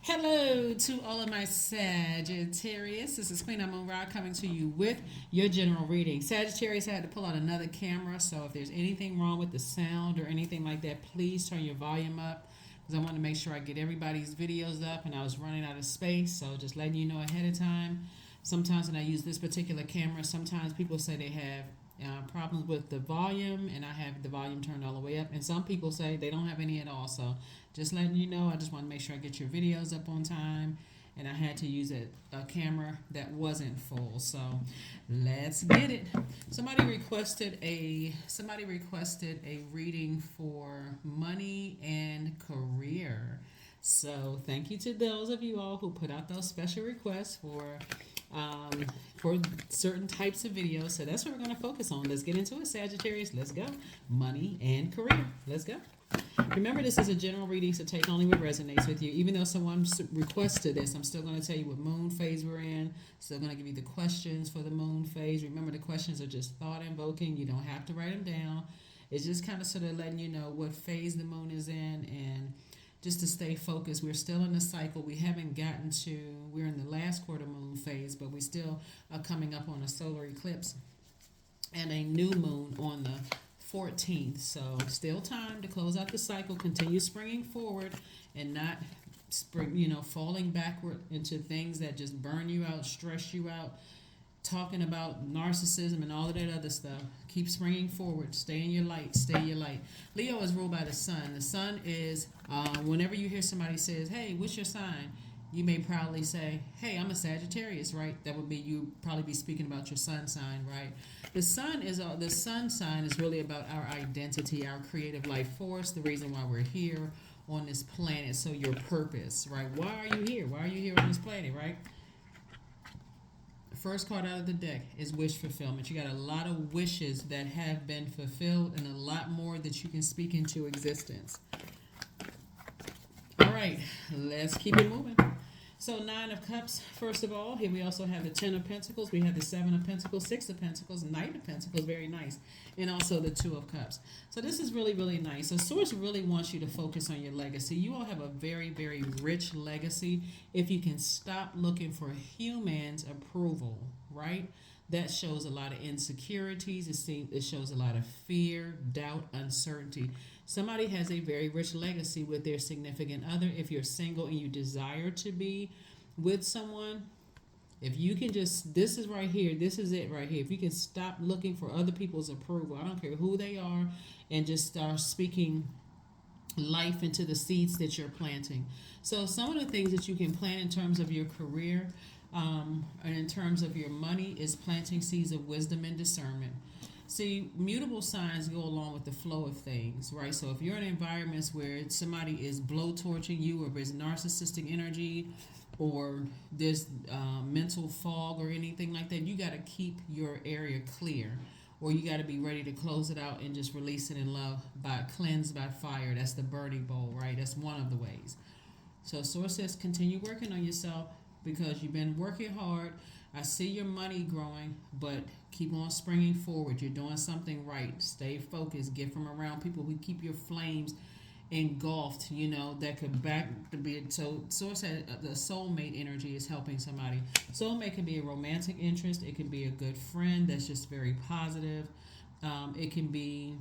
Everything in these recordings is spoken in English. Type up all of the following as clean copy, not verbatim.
Hello to all of my Sagittarius. This is Queen Amun Ra coming to you with your general reading. Sagittarius, I had to pull out another camera, so if there's anything wrong with the sound or anything like that, please turn your volume up because I want to make sure I get everybody's videos up and I was running out of space, so just letting you know ahead of time. Sometimes when I use this particular camera, sometimes people say they have problems with the volume, and I have the volume turned all the way up, and some people say they don't have any at all. So just letting you know, I just want to make sure I get your videos up on time, and I had to use a camera that wasn't full. So let's get it. Somebody requested a reading for money and career. So thank you to those of you all who put out those special requests for certain types of videos. So that's what we're going to focus on. Let's get into it, Sagittarius. Let's go. Money and career. Let's go. Remember, this is a general reading, so take only what resonates with you. Even though someone requested this, I'm still going to tell you what moon phase we're in. Still going to give you the questions for the moon phase. Remember, the questions are just thought invoking. You don't have to write them down. It's just kind of sort of letting you know what phase the moon is in, and just to stay focused. We're still in the cycle. We're in the last quarter moon phase, but we still are coming up on a solar eclipse and a new moon on the 14th. So still time to close out the cycle, continue springing forward and not falling backward into things that just burn you out, stress you out, talking about narcissism and all of that other stuff. Keep springing forward. Stay in your light. Stay in your light. Leo is ruled by the sun. The sun is, whenever you hear somebody says, hey, what's your sign? You may proudly say, hey, I'm a Sagittarius, right? That would be, you probably be speaking about your sun sign, right? The sun sign is really about our identity, our creative life force, the reason why we're here on this planet. So your purpose, right? Why are you here? Why are you here on this planet, right? First card out of the deck is wish fulfillment. You got a lot of wishes that have been fulfilled and a lot more that you can speak into existence. All right, let's keep it moving. So 9 of Cups, first of all. Here we also have the 10 of Pentacles. We have the 7 of Pentacles, 6 of Pentacles, Knight of Pentacles, very nice. And also the 2 of Cups. So this is really, really nice. So Source really wants you to focus on your legacy. You all have a very, very rich legacy if you can stop looking for humans' approval, right? That shows a lot of insecurities. It shows a lot of fear, doubt, uncertainty. Somebody has a very rich legacy with their significant other. If you're single and you desire to be with someone, if you can just, this is right here, this is it right here. If you can stop looking for other people's approval, I don't care who they are, and just start speaking life into the seeds that you're planting. So some of the things that you can plant in terms of your career and in terms of your money is planting seeds of wisdom and discernment. See, mutable signs go along with the flow of things, right? So if you're in environments where somebody is blowtorching you, or there's narcissistic energy, or there's mental fog or anything like that, you got to keep your area clear, or you got to be ready to close it out and just release it in love, cleansed by fire. That's the burning bowl, right? That's one of the ways. So Source says continue working on yourself because you've been working hard. I see your money growing, but keep on springing forward. You're doing something right. Stay focused. Get from around people who keep your flames engulfed, that could back to be. So Source said the soulmate energy is helping somebody. Soulmate can be a romantic interest. It can be a good friend that's just very positive. It can be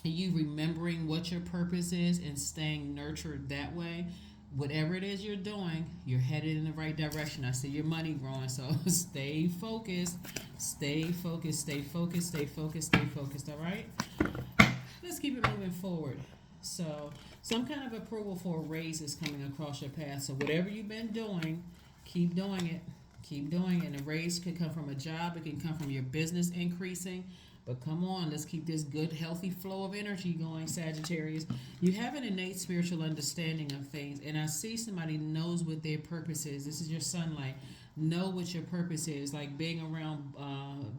you remembering what your purpose is and staying nurtured that way. Whatever it is you're doing, you're headed in the right direction. I see your money growing, so stay focused, stay focused, stay focused, stay focused, stay focused, all right? Let's keep it moving forward. So some kind of approval for a raise is coming across your path. So whatever you've been doing, keep doing it. Keep doing it. And a raise could come from a job. It can come from your business increasing. But come on, let's keep this good, healthy flow of energy going, Sagittarius. You have an innate spiritual understanding of things, and I see somebody knows what their purpose is. This is your sunlight. Know what your purpose is, like being around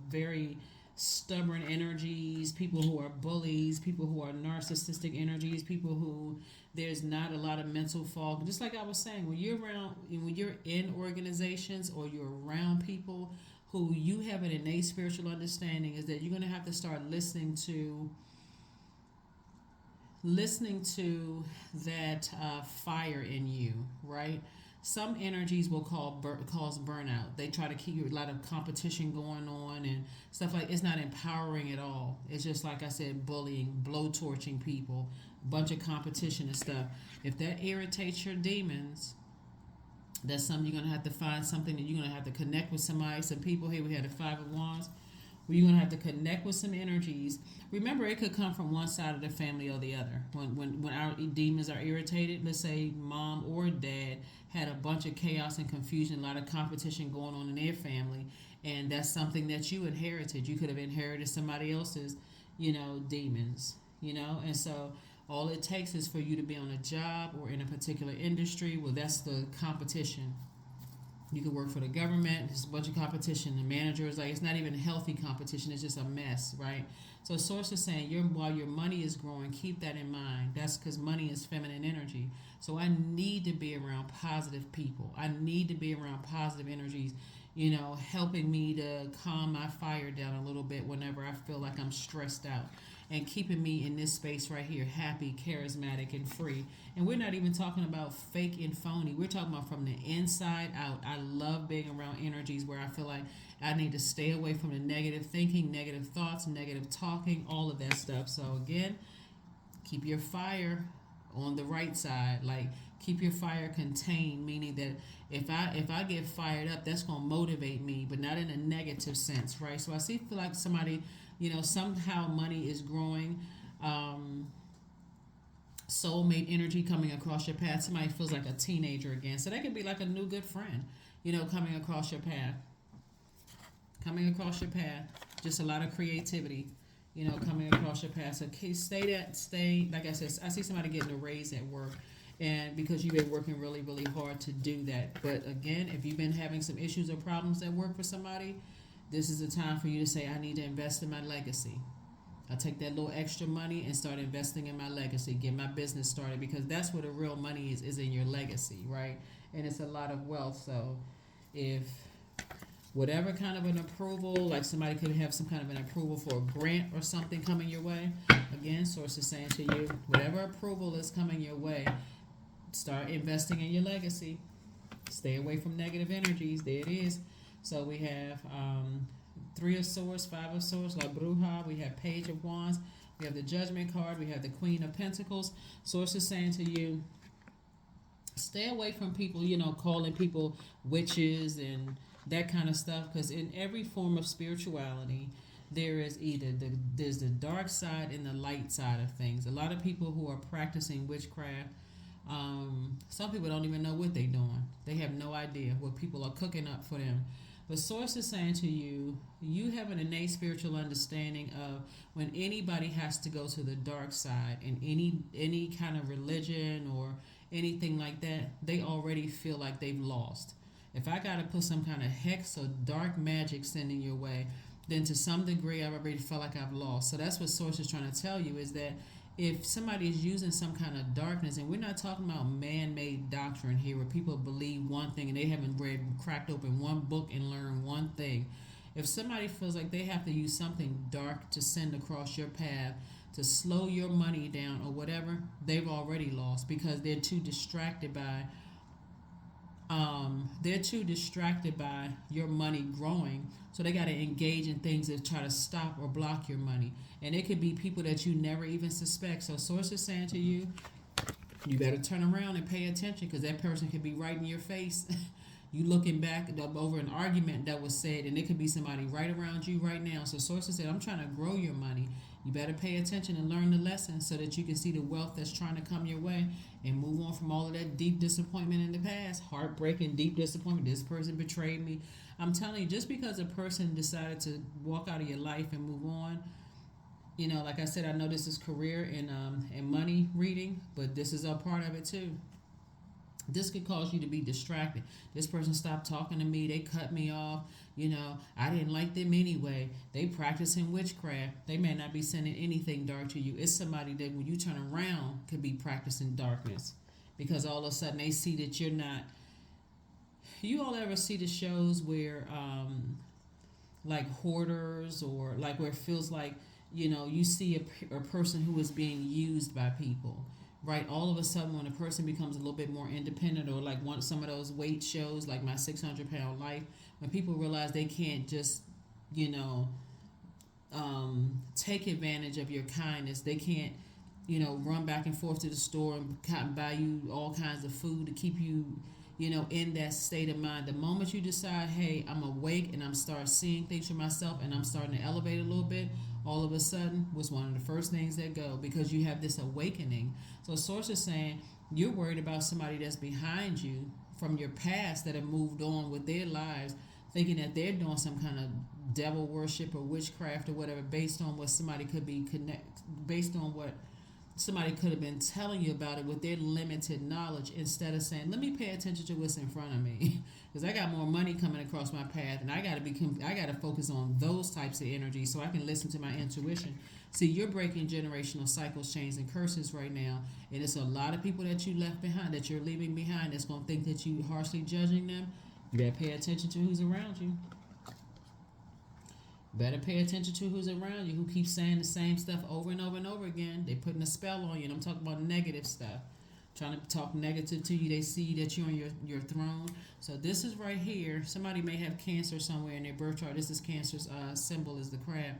very stubborn energies, people who are bullies, people who are narcissistic energies, people who there's not a lot of mental fog. Just like I was saying, when you're in organizations or you're around people who you have an innate spiritual understanding, is that you're going to have to start listening to that fire in you, right? right? Some energies will cause burnout. They try to keep you a lot of competition going on and stuff like. It's not empowering at all. It's just like I said, bullying, blowtorching people, bunch of competition and stuff. If that irritates your demons, that's something you're gonna have to find something that you're gonna have to connect with somebody. Some people here, we had the Five of Wands. Where you're gonna have to connect with some energies. Remember, it could come from one side of the family or the other. When our demons are irritated, let's say mom or dad had a bunch of chaos and confusion, a lot of competition going on in their family, and that's something that you inherited. You could have inherited somebody else's, demons, and so all it takes is for you to be on a job or in a particular industry. Well, that's the competition. You could work for the government. There's a bunch of competition. The manager is like, it's not even healthy competition. It's just a mess, right? So Source is saying, while your money is growing, keep that in mind. That's because money is feminine energy. So I need to be around positive people. I need to be around positive energies, helping me to calm my fire down a little bit whenever I feel like I'm stressed out. And keeping me in this space right here, happy, charismatic, and free. And we're not even talking about fake and phony. We're talking about from the inside out. I love being around energies where I feel like I need to stay away from the negative thinking, negative thoughts, negative talking, all of that stuff. So again, keep your fire on the right side. Like, keep your fire contained, meaning that if I get fired up, that's gonna motivate me, but not in a negative sense, right? So I feel like somebody, somehow money is growing. Soulmate energy coming across your path. Somebody feels like a teenager again. So that could be like a new good friend, coming across your path. Coming across your path. Just a lot of creativity, coming across your path. So stay, like I said, I see somebody getting a raise at work. And because you've been working really, really hard to do that. But again, if you've been having some issues or problems at work for somebody, this is the time for you to say, I need to invest in my legacy. I'll take that little extra money and start investing in my legacy, get my business started, because that's where the real money is in your legacy, right? And it's a lot of wealth. So if whatever kind of an approval, like somebody could have some kind of an approval for a grant or something coming your way, again, Source is saying to you, whatever approval is coming your way, start investing in your legacy. Stay away from negative energies. There it is. So we have Three of Swords, Five of Swords, La Bruja. We have Page of Wands. We have the Judgment card. We have the Queen of Pentacles. Source is saying to you, stay away from people, calling people witches and that kind of stuff. Because in every form of spirituality, there is there's the dark side and the light side of things. A lot of people who are practicing witchcraft, some people don't even know what they're doing. They have no idea what people are cooking up for them. But Source is saying to you, you have an innate spiritual understanding of when anybody has to go to the dark side in any kind of religion or anything like that, they already feel like they've lost. If I got to put some kind of hex or dark magic sending your way, then to some degree I've already felt like I've lost. So that's what Source is trying to tell you, is that if somebody is using some kind of darkness, and we're not talking about man-made doctrine here where people believe one thing and they haven't cracked open one book and learned one thing. If somebody feels like they have to use something dark to send across your path to slow your money down or whatever, they've already lost, because they're too distracted by your money growing. So they got to engage in things that try to stop or block your money. And it could be people that you never even suspect. So Source is saying to you, you better turn around and pay attention, because that person could be right in your face. You looking back over an argument that was said, and it could be somebody right around you right now. So Source said, I'm trying to grow your money. You better pay attention and learn the lesson so that you can see the wealth that's trying to come your way and move on from all of that deep disappointment in the past. Heartbreaking, deep disappointment. This person betrayed me. I'm telling you, just because a person decided to walk out of your life and move on, like I said, I know this is career and money reading, but this is a part of it too. This could cause you to be distracted. This person stopped talking to me. They cut me off. I didn't like them anyway. They practicing witchcraft. They may not be sending anything dark to you. It's somebody that when you turn around could be practicing darkness, because all of a sudden they see that you're not. You all ever see the shows where like hoarders, or like where it feels like, you see a person who is being used by people, right? All of a sudden, when a person becomes a little bit more independent, or like one some of those weight shows, like my 600 pound life, when people realize they can't just, you know, take advantage of your kindness, they can't, run back and forth to the store and buy you all kinds of food to keep you, in that state of mind. The moment you decide, hey, I'm awake and I'm start seeing things for myself and I'm starting to elevate a little bit, all of a sudden was one of the first things that go, because you have this awakening. So source is saying you're worried about somebody that's behind you from your past that have moved on with their lives, thinking that they're doing some kind of devil worship or witchcraft or whatever, based on what somebody could be based on what somebody could have been telling you about it with their limited knowledge, instead of saying, let me pay attention to what's in front of me, because I got more money coming across my path, and I got to focus on those types of energy so I can listen to my intuition. See, you're breaking generational cycles, chains, and curses right now, and it's a lot of people that you left behind, that you're leaving behind, that's going to think that you harshly judging them. You better pay attention to who's around you. Better pay attention to who's around you, who keeps saying the same stuff over and over and over again. They're putting a spell on you, and I'm talking about negative stuff. Trying to talk negative to you. They see that you're on your throne. So this is right here. Somebody may have Cancer somewhere in their birth chart. This is Cancer's symbol is the crab.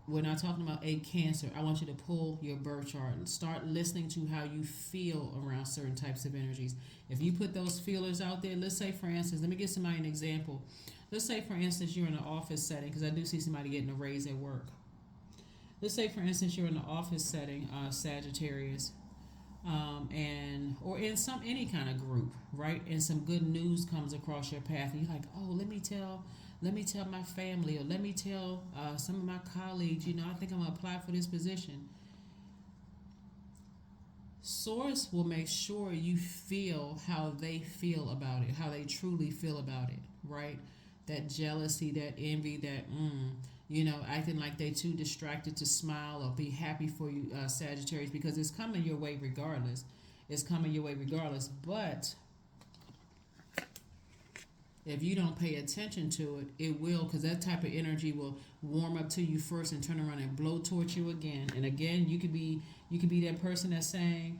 We're not talking about a Cancer. I want you to pull your birth chart and start listening to how you feel around certain types of energies. If you put those feelers out there, let's say, for instance, let me give somebody an example. Let's say, for instance, you're in an office setting, because I do see somebody getting a raise at work. Let's say, for instance, you're in an office setting, Sagittarius, or in any kind of group, right? And some good news comes across your path, and you're like, oh, let me tell my family, or let me tell some of my colleagues. I think I'm gonna apply for this position. Source will make sure you feel how they feel about it, how they truly feel about it, right? That jealousy, that envy, that acting like they too distracted to smile or be happy for you, Sagittarius, because it's coming your way regardless. It's coming your way regardless. But if you don't pay attention to it, it will, because that type of energy will warm up to you first and turn around and blow towards you again. And again, you could be that person that's saying,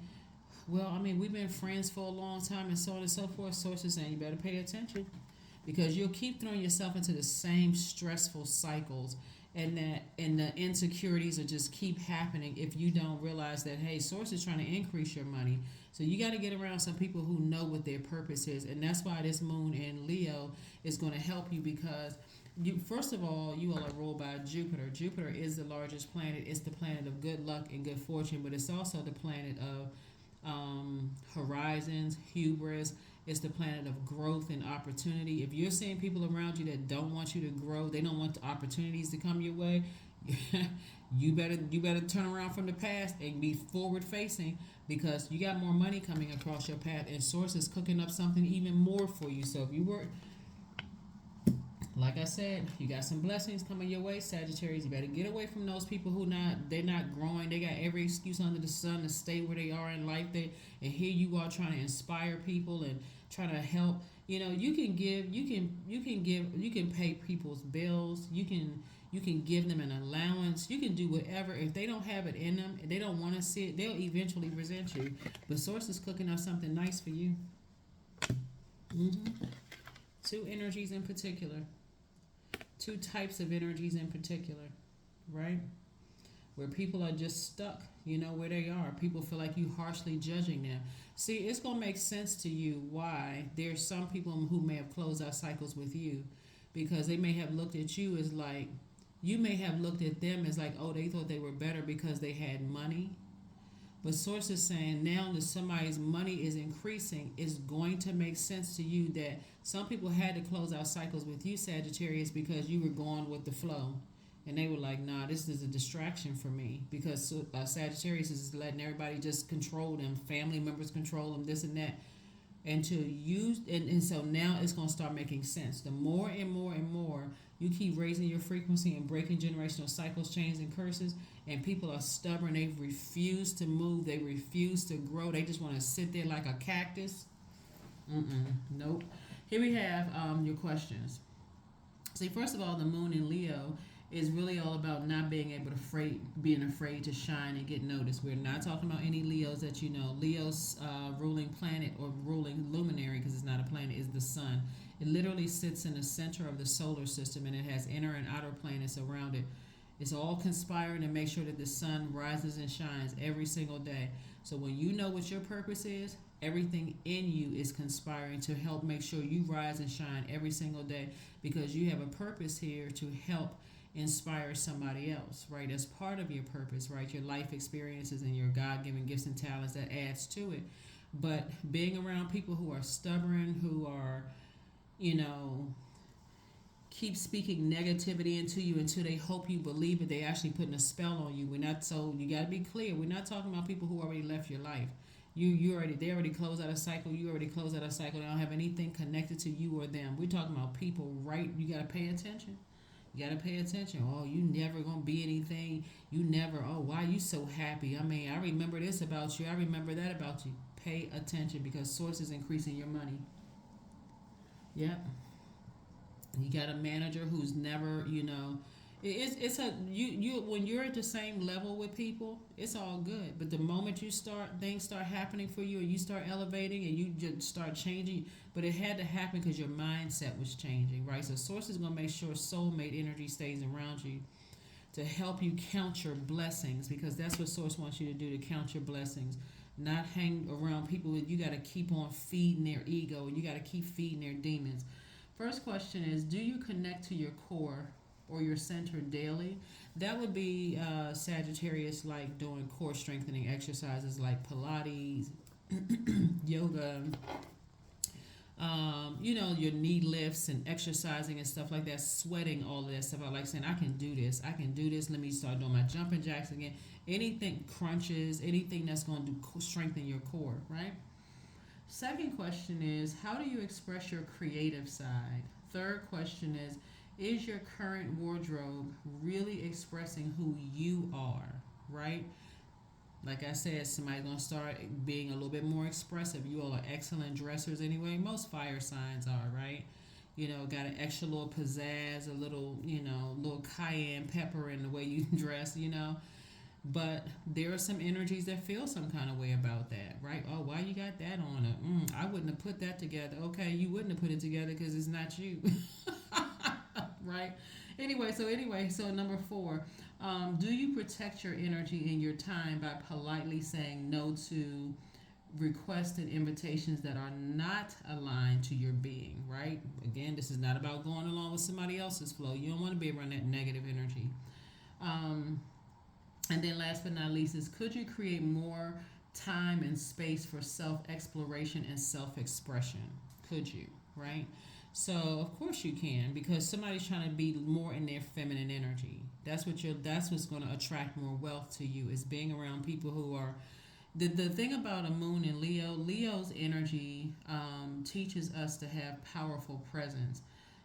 well, I mean, we've been friends for a long time, and so on and so forth. Sources saying you better pay attention, because you'll keep throwing yourself into the same stressful cycles, and the insecurities will just keep happening if you don't realize that, hey, source is trying to increase your money. So you got to get around some people who know what their purpose is, and that's why this moon in Leo is going to help you, because first of all, you all are ruled by Jupiter. Jupiter is the largest planet. It's the planet of good luck and good fortune, but it's also the planet of horizons, hubris. It's the planet of growth and opportunity. If you're seeing people around you that don't want you to grow, they don't want the opportunities to come your way, you better turn around from the past and be forward facing, because you got more money coming across your path, and source is cooking up something even more for you. So if you were, like I said, you got some blessings coming your way, Sagittarius. You better get away from those people they're not growing. They got every excuse under the sun to stay where they are in life. And here you are trying to inspire people and trying to help. You can pay people's bills. You can give them an allowance. You can do whatever. If they don't have it in them and they don't want to see it, they'll eventually resent you. But source is cooking up something nice for you. Two energies in particular. Two types of energies in particular, right? Where people are just stuck, where they are. People feel like you harshly judging them. See, it's going to make sense to you why there's some people who may have closed out cycles with you, because they may have looked at you as like, you may have looked at them as like, oh, they thought they were better because they had money. But source is saying now that somebody's money is increasing, it's going to make sense to you that some people had to close out cycles with you, Sagittarius, because you were going with the flow. And they were like, nah, this is a distraction for me, because Sagittarius is letting everybody just control them, family members control them, this and that. And so now it's going to start making sense. The more and more and more you keep raising your frequency and breaking generational cycles, chains, and curses, and people are stubborn, they refuse to move, they refuse to grow, they just want to sit there like a cactus. Nope. Here we have your questions. See, first of all, the moon in Leo is really all about not being able to being afraid to shine and get noticed. We're not talking about any Leos that you know. Leo's ruling planet or ruling luminary, because it's not a planet, is the sun. It literally sits in the center of the solar system, and it has inner and outer planets around it. It's all conspiring to make sure that the sun rises and shines every single day. So when you know what your purpose is, everything in you is conspiring to help make sure you rise and shine every single day, because you have a purpose here to help inspire somebody else, right? As part of your purpose, right? Your life experiences and your God-given gifts and talents, that adds to it. But being around people who are stubborn, who are, you know, keep speaking negativity into you until they hope you believe it, they actually putting a spell on you. We're not, so you got to be clear. We're not talking about people who already left your life. They already closed out a cycle. You already closed out a cycle. They don't have anything connected to you or them. We're talking about people, right? You got to pay attention. You got to pay attention. Oh, you never going to be anything. You never, oh, why you so happy? I mean, I remember this about you. I remember that about you. Pay attention, because source is increasing your money. Yep. You got a manager who's never, you know, it's a you when you're at the same level with people, it's all good. But the moment things start happening for you, and you start elevating, and you just start changing. But it had to happen because your mindset was changing, right? So source is gonna make sure soulmate energy stays around you to help you count your blessings, because that's what source wants you to do, to count your blessings. Not hang around people that you got to keep on feeding their ego, and you got to keep feeding their demons. First question is, do you connect to your core or your center daily? That would be Sagittarius, like doing core strengthening exercises like Pilates, yoga, you know, your knee lifts and exercising and stuff like that, sweating, all of that stuff. I like saying, I can do this. Let me start doing my jumping jacks again. Anything, crunches, anything that's going to strengthen your core, right? Second question is, how do you express your creative side? Third question is your current wardrobe really expressing who you are, right? Like I said, somebody's going to start being a little bit more expressive. You all are excellent dressers anyway. Most fire signs are, right? You know, got an extra little pizzazz, a little, you know, little cayenne pepper in the way you dress, you know. But there are some energies that feel some kind of way about that, right? Oh, why you got that on it? I wouldn't have put that together. Okay, you wouldn't have put it together because it's not you, right? So number 4, do you protect your energy and your time by politely saying no to requests and invitations that are not aligned to your being, right? Again, this is not about going along with somebody else's flow. You don't want to be around that negative energy. And then last but not least is, could you create more time and space for self-exploration and self-expression? Could you, right? So of course you can, because somebody's trying to be more in their feminine energy. That's what's going to attract more wealth to you, is being around people who are the thing about a moon in Leo's energy teaches us to have powerful presence,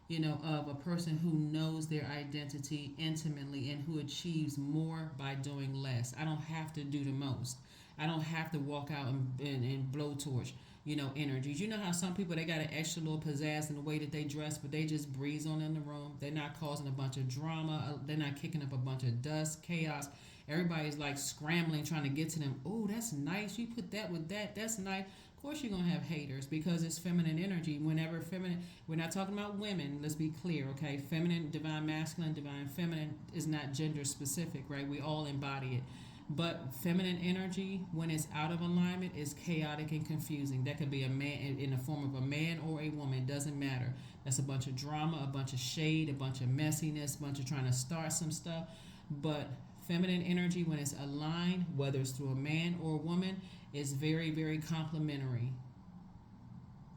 you know, of a person who knows their identity intimately and who achieves more by doing less. I don't have to do the most. I don't have to walk out and blowtorch, you know, energies. You know how some people, they got an extra little pizzazz in the way that they dress, but they just breeze on in the room. They're not causing a bunch of drama. They're not kicking up a bunch of dust, chaos. Everybody's like scrambling, trying to get to them. Oh, that's nice. You put that with that. That's nice. Of course you're going to have haters, because it's feminine energy. Whenever feminine, we're not talking about women. Let's be clear, okay? Feminine, divine masculine, divine feminine is not gender specific, right? We all embody it. But feminine energy, when it's out of alignment, is chaotic and confusing. That could be a man in the form of a man or a woman. It doesn't matter. That's a bunch of drama, a bunch of shade, a bunch of messiness, a bunch of trying to start some stuff. But feminine energy, when it's aligned, whether it's through a man or a woman, is very, very complimentary,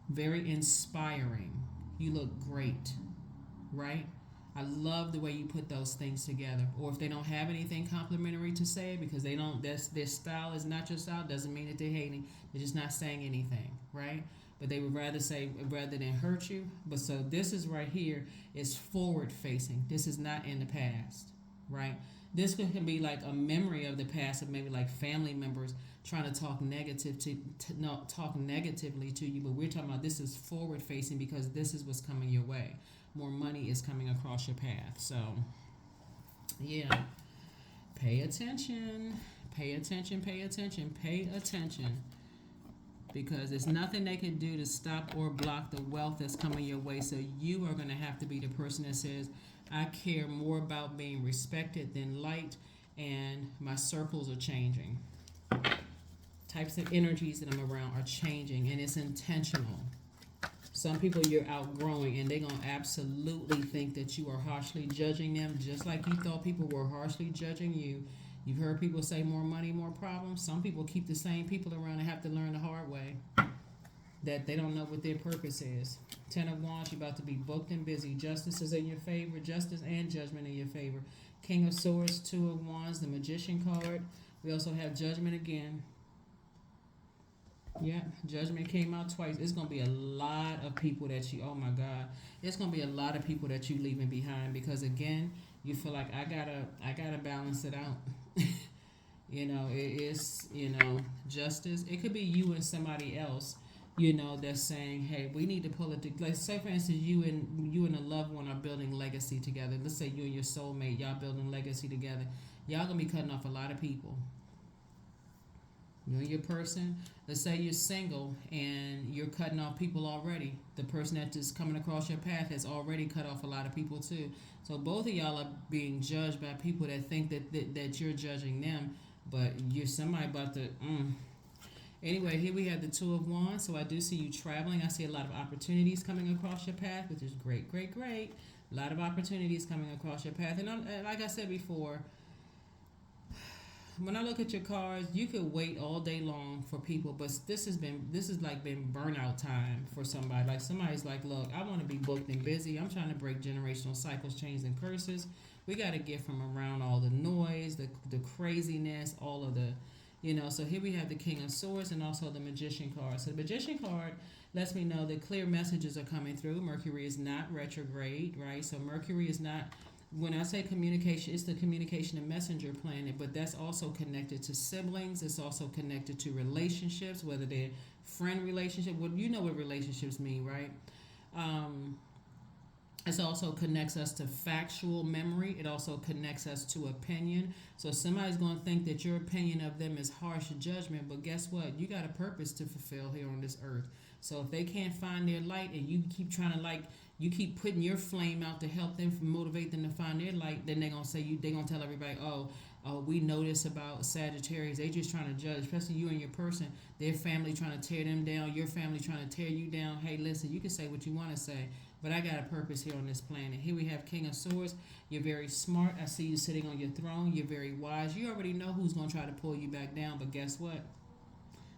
very inspiring. You look great, right? I love the way you put those things together. Or if they don't have anything complimentary to say, because they don't, their style is not your style, doesn't mean that they're hating. They're just not saying anything, right? But they would rather say, rather than hurt you. But so this is right here is forward facing. This is not in the past, right? This can be like a memory of the past, of maybe like family members trying to talk talk negatively to you. But we're talking about, this is forward facing, because this is what's coming your way. More money is coming across your path. So Yeah. Pay attention. Pay attention, pay attention, pay attention. Because there's nothing they can do to stop or block the wealth that's coming your way. So you are going to have to be the person that says, I care more about being respected than liked, and my circles are changing. Types of energies that I'm around are changing, and it's intentional. Some people you're outgrowing, and they're going to absolutely think that you are harshly judging them, just like you thought people were harshly judging you. You've heard people say more money, more problems. Some people keep the same people around and have to learn the hard way that they don't know what their purpose is. 10 of Wands, you're about to be booked and busy. Justice is in your favor. Justice and Judgment in your favor. King of Swords, 2 of Wands, the Magician card. We also have Judgment again. Yeah, Judgment came out twice. It's going to be a lot of people that you, oh my God. It's going to be a lot of people that you leaving behind because, again, you feel like I gotta balance it out. You know, it is, justice. It could be you and somebody else, that's saying, hey, we need to pull it together. Like, say, for instance, you and a loved one are building legacy together. Let's say you and your soulmate, y'all building legacy together. Y'all going to be cutting off a lot of people. You and your person, let's say you're single and you're cutting off people already. The person that is coming across your path has already cut off a lot of people too. So both of y'all are being judged by people that think that you're judging them, but you're somebody about to. Anyway, here we have the 2 of Wands. So I do see you traveling. I see a lot of opportunities coming across your path, which is great, great, great. A lot of opportunities coming across your path. And like I said before, when I look at your cards, you could wait all day long for people, but this has been burnout time for somebody. Like somebody's like, look, I want to be booked and busy. I'm trying to break generational cycles, chains, and curses. We got to get from around all the noise, the craziness, all of the, So here we have the King of Swords and also the Magician card. So the Magician card lets me know that clear messages are coming through. Mercury is not retrograde, right? So Mercury is not. When I say communication, it's the communication and messenger planet, but that's also connected to siblings. It's also connected to relationships, whether they're friend relationship. Well, you know what relationships mean, right? It also connects us to factual memory. It also connects us to opinion. So somebody's going to think that your opinion of them is harsh judgment, but guess what? You got a purpose to fulfill here on this earth. So if they can't find their light and you keep trying to you keep putting your flame out to help them, motivate them to find their light, then they're going to say they're going to tell everybody, oh, we know this about Sagittarius. They just trying to judge, especially you and your person, their family trying to tear them down, your family trying to tear you down. Hey, listen, you can say what you want to say, but I got a purpose here on this planet. Here we have King of Swords. You're very smart. I see you sitting on your throne. You're very wise. You already know who's going to try to pull you back down, but guess what?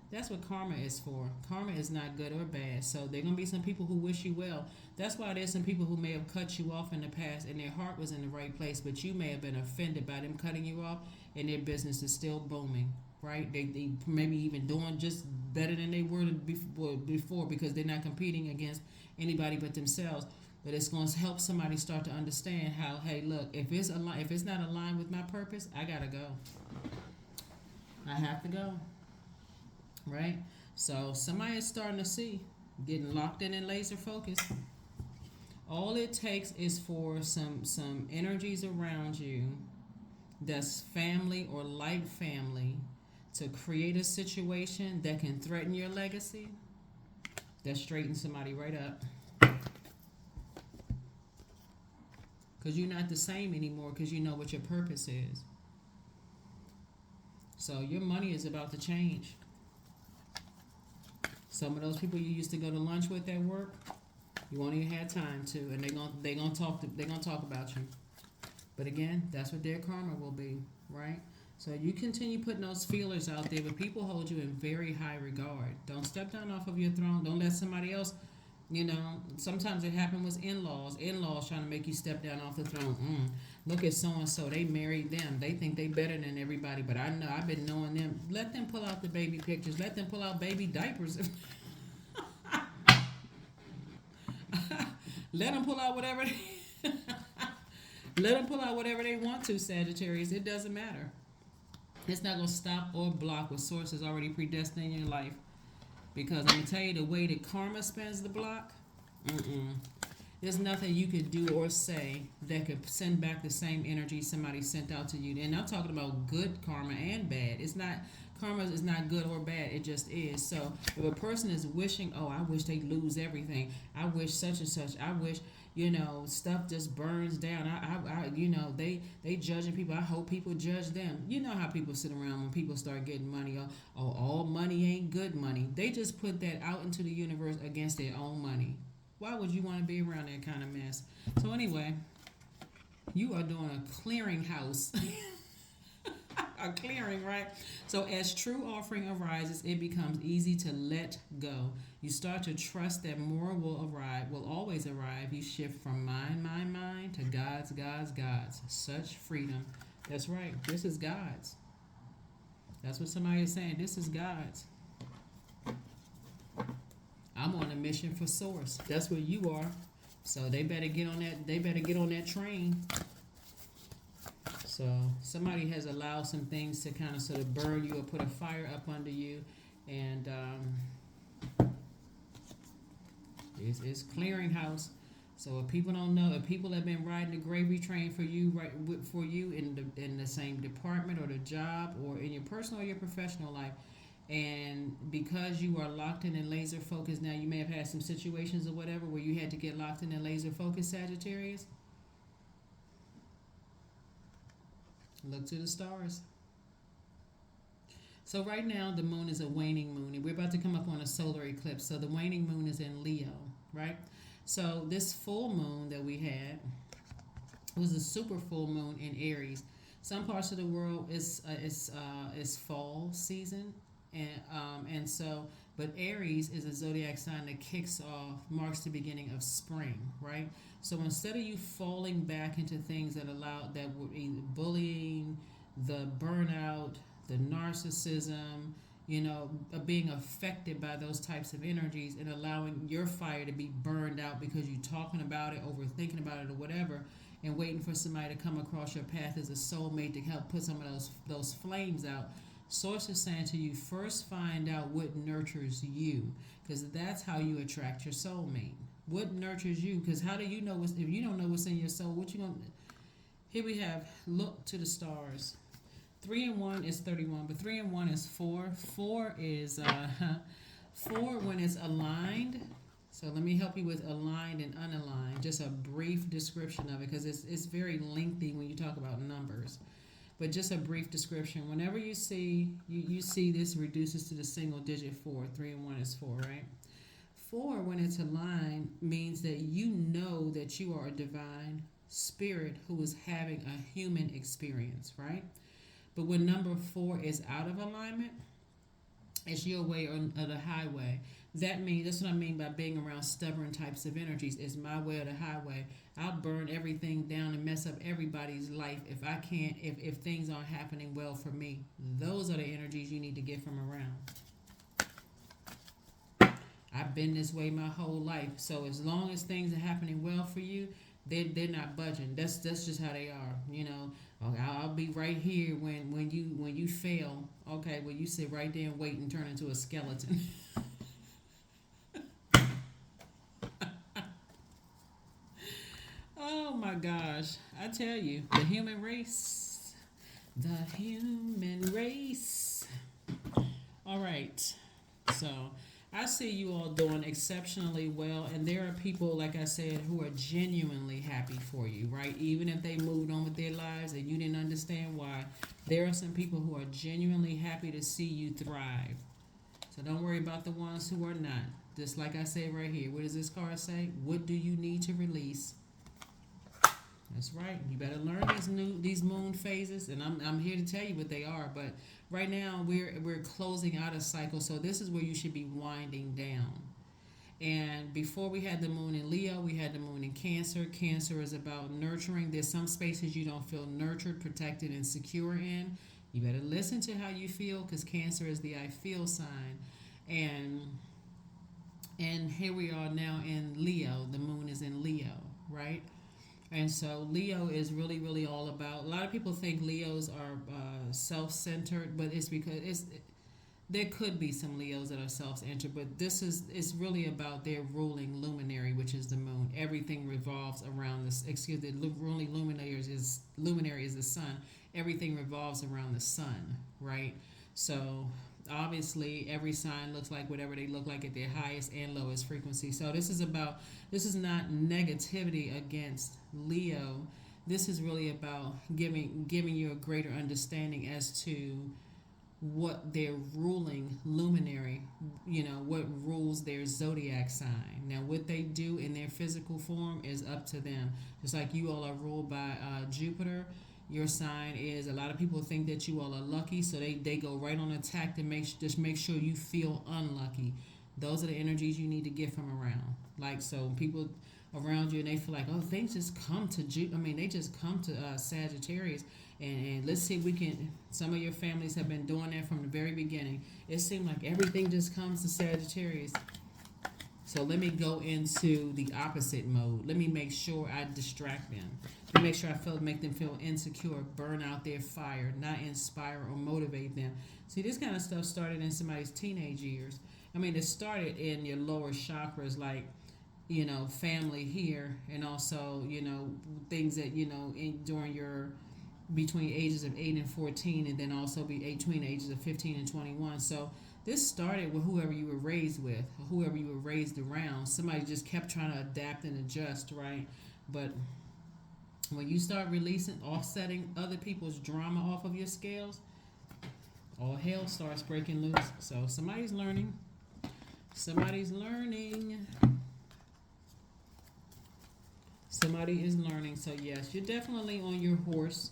That's what karma is for. Karma is not good or bad. So there are going to be some people who wish you well. That's why there's some people who may have cut you off in the past and their heart was in the right place, but you may have been offended by them cutting you off and their business is still booming, right? They maybe even doing just better than they were before because they're not competing against anybody but themselves. But it's going to help somebody start to understand how, hey, look, if it's not aligned with my purpose, I got to go. I have to go. Right? So somebody is starting to see, getting locked in laser focus. All it takes is for some energies around you that's family or like family to create a situation that can threaten your legacy, that straightens somebody right up. Because you're not the same anymore because you know what your purpose is. So your money is about to change. Some of those people you used to go to lunch with at work, you won't even have time to, and they're gonna talk about you. But again, that's what their karma will be, right? So you continue putting those feelers out there, but people hold you in very high regard. Don't step down off of your throne. Don't let somebody else. Sometimes it happened with in-laws. In-laws trying to make you step down off the throne. Look at so-and-so. They married them. They think they better than everybody. But I know, I've been knowing them. Let them pull out the baby pictures. Let them pull out baby diapers. Let them pull out whatever they want to, Sagittarius. It doesn't matter. It's not going to stop or block what source is already predestined in your life. Because I'm going to tell you, the way that karma spins the block, There's nothing you could do or say that could send back the same energy somebody sent out to you. And I'm talking about good karma and bad. It's not karma is not good or bad. It just is. So if a person is wishing, oh, I wish they lose everything. I wish such and such. I wish stuff just burns down. They judging people. I hope people judge them. You know how people sit around when people start getting money. Oh, all money ain't good money. They just put that out into the universe against their own money. Why would you want to be around that kind of mess? So anyway, you are doing a clearinghouse. A clearing, right? So as true offering arises, it becomes easy to let go. You start to trust that more will always arrive. You shift from mine to God's. Such freedom. That's right. This is God's. That's what somebody is saying. This is God's. I'm on a mission for source. That's where you are. So they better get on that train. So somebody has allowed some things to kind of sort of burn you or put a fire up under you, and it's clearinghouse. So if people don't know, if people have been riding the gravy train for you, in the same department or the job or in your personal or your professional life, and because you are locked in and laser focused, now you may have had some situations or whatever where you had to get locked in and laser focused, Sagittarius. Look to the stars. So right now the moon is a waning moon, and we're about to come up on a solar eclipse. So the waning moon is in Leo, right? So this full moon that we had was a super full moon in Aries. Some parts of the world is fall season, but Aries is a zodiac sign that marks the beginning of spring, right? So instead of you falling back into things that were either bullying, the burnout, the narcissism, being affected by those types of energies and allowing your fire to be burned out because you're talking about it, overthinking about it, or whatever, and waiting for somebody to come across your path as a soulmate to help put some of those flames out. Source is saying to you, first find out what nurtures you, because that's how you attract your soulmate. What nurtures you? Because how do you know if you don't know what's in your soul? What you gonna? Here we have look to the stars. 3 and 1 is 31, but 3 and 1 is 4. 4 is 4 when it's aligned. So let me help you with aligned and unaligned. Just a brief description of it, because it's very lengthy when you talk about numbers. But just a brief description. Whenever you see this reduces to the single digit 4. 3 and 1 is 4, right? 4, when it's aligned, means that you know that you are a divine spirit who is having a human experience, right? But when number 4 is out of alignment, it's your way or the highway. That's what I mean by being around stubborn types of energies. It's my way or the highway. I'll burn everything down and mess up everybody's life if things aren't happening well for me. Those are the energies you need to get from around. I've been this way my whole life. So as long as things are happening well for you, they're not budging. That's just how they are. I'll be right here when you fail. Okay, well you sit right there and wait and turn into a skeleton. Oh my gosh, I tell you, the human race. All right, so I see you all doing exceptionally well, and there are people, like I said, who are genuinely happy for you, right? Even if they moved on with their lives and you didn't understand why, there are some people who are genuinely happy to see you thrive. So don't worry about the ones who are not. Just like I said right here, what does this card say? What do you need to release? That's right. You better learn these moon phases, and I'm here to tell you what they are. But right now we're closing out a cycle, so this is where you should be winding down. And before we had the moon in Leo, we had the moon in Cancer. Cancer is about nurturing. There's some spaces you don't feel nurtured, protected, and secure in. You better listen to how you feel, because Cancer is the I feel sign. And here we are now in Leo. The moon is in Leo, right? And so Leo is really, really all about, a lot of people think Leos are self-centered, but it's because there could be some Leos that are self-centered, but this is it's really about their ruling luminary, which is the moon. Everything revolves around this. Excuse me, the ruling luminary is the sun. Everything revolves around the sun, right? So obviously, every sign looks like whatever they look like at their highest and lowest frequency. So this is not negativity against Leo. This is really about giving you a greater understanding as to what their ruling luminary, what rules their zodiac sign. Now, what they do in their physical form is up to them. Just like you all are ruled by Jupiter, your sign is, a lot of people think that you all are lucky, so they go right on attack to make sure you feel unlucky. Those are the energies you need to get from around. Like, so people around you and they feel like, oh, things just come to they just come to Sagittarius. And let's see if we can, some of your families have been doing that from the very beginning. It seemed like everything just comes to Sagittarius. So let me go into the opposite mode. Let me make sure I distract them. Let me make sure make them feel insecure, burn out their fire, not inspire or motivate them. See, this kind of stuff started in somebody's teenage years. It started in your lower chakras, like, family here, and also, things that, during your between ages of 8 and 14, and then also between ages of 15 and 21. So this started with whoever you were raised with, whoever you were raised around. Somebody just kept trying to adapt and adjust, right? But when you start offsetting other people's drama off of your scales, all hell starts breaking loose. So somebody's learning. Somebody is learning. So yes, you're definitely on your horse.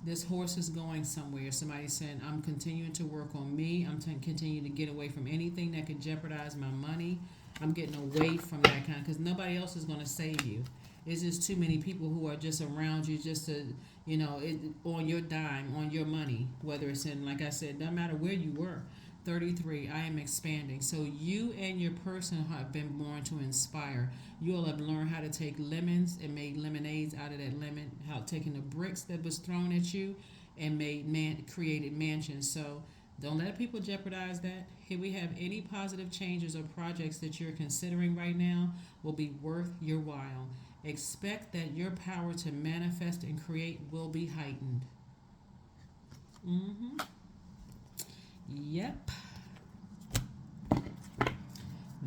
This horse is going somewhere. Somebody's saying, I'm continuing to work on me. I'm continuing to get away from anything that could jeopardize my money. I'm getting away from that kind, because nobody else is going to save you. It's just too many people who are just around you just to, on your dime, on your money. Whether it's in, like I said, doesn't matter where you were. 33, I am expanding. So you and your person have been born to inspire. You all have learned how to take lemons and made lemonades out of that lemon, how taking the bricks that was thrown at you and created mansions. So don't let people jeopardize that. Here we have any positive changes or projects that you're considering right now will be worth your while. Expect that your power to manifest and create will be heightened. Yep.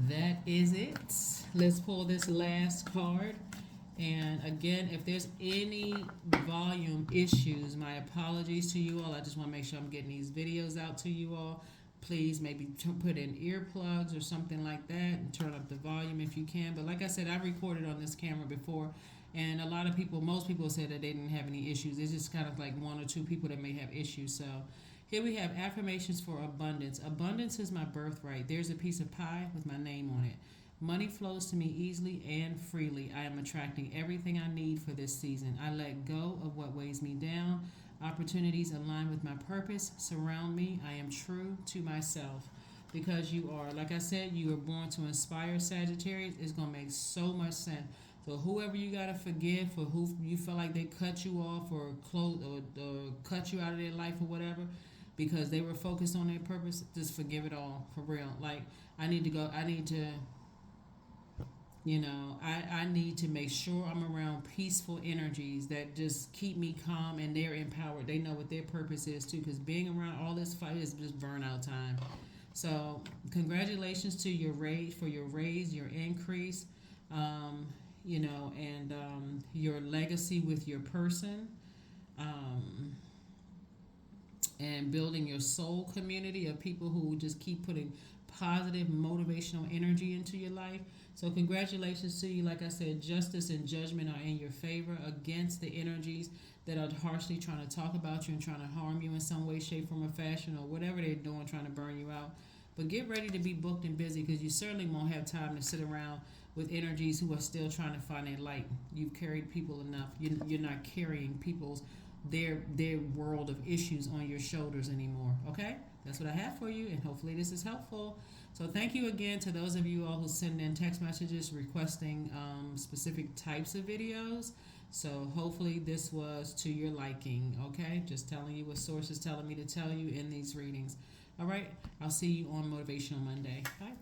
That is it. Let's pull this last card. And again, if there's any volume issues, my apologies to you all. I just want to make sure I'm getting these videos out to you all. Please maybe put in earplugs or something like that and turn up the volume if you can. But like I said, I've recorded on this camera before, and most people said that they didn't have any issues. It's just kind of like one or two people that may have issues. So here we have affirmations for abundance. Abundance is my birthright. There's a piece of pie with my name on it. Money flows to me easily and freely. I am attracting everything I need for this season. I let go of what weighs me down. Opportunities align with my purpose. Surround me. I am true to myself. Because you are, like I said, you were born to inspire, Sagittarius. It's going to make so much sense. So whoever you got to forgive for who you feel like they cut you off or cut you out of their life or whatever, because they were focused on their purpose, just forgive it all, for real. Like, I need to make sure I'm around peaceful energies that just keep me calm, and they're empowered. They know what their purpose is too, because being around all this fight is just burnout time. So congratulations to your raise, your increase, and your legacy with your person, and building your soul community of people who just keep putting positive motivational energy into your life. So congratulations to you. Like I said, justice and judgment are in your favor against the energies that are harshly trying to talk about you and trying to harm you in some way, shape, form, or fashion, or whatever they're doing, trying to burn you out. But get ready to be booked and busy, because you certainly won't have time to sit around with energies who are still trying to find their light. You've carried people enough. You're not carrying their world of issues on your shoulders anymore. Okay? That's what I have for you, and hopefully this is helpful. So thank you again to those of you all who send in text messages requesting specific types of videos. So hopefully this was to your liking, okay? Just telling you what source is telling me to tell you in these readings. All right. I'll see you on Motivational Monday. Bye.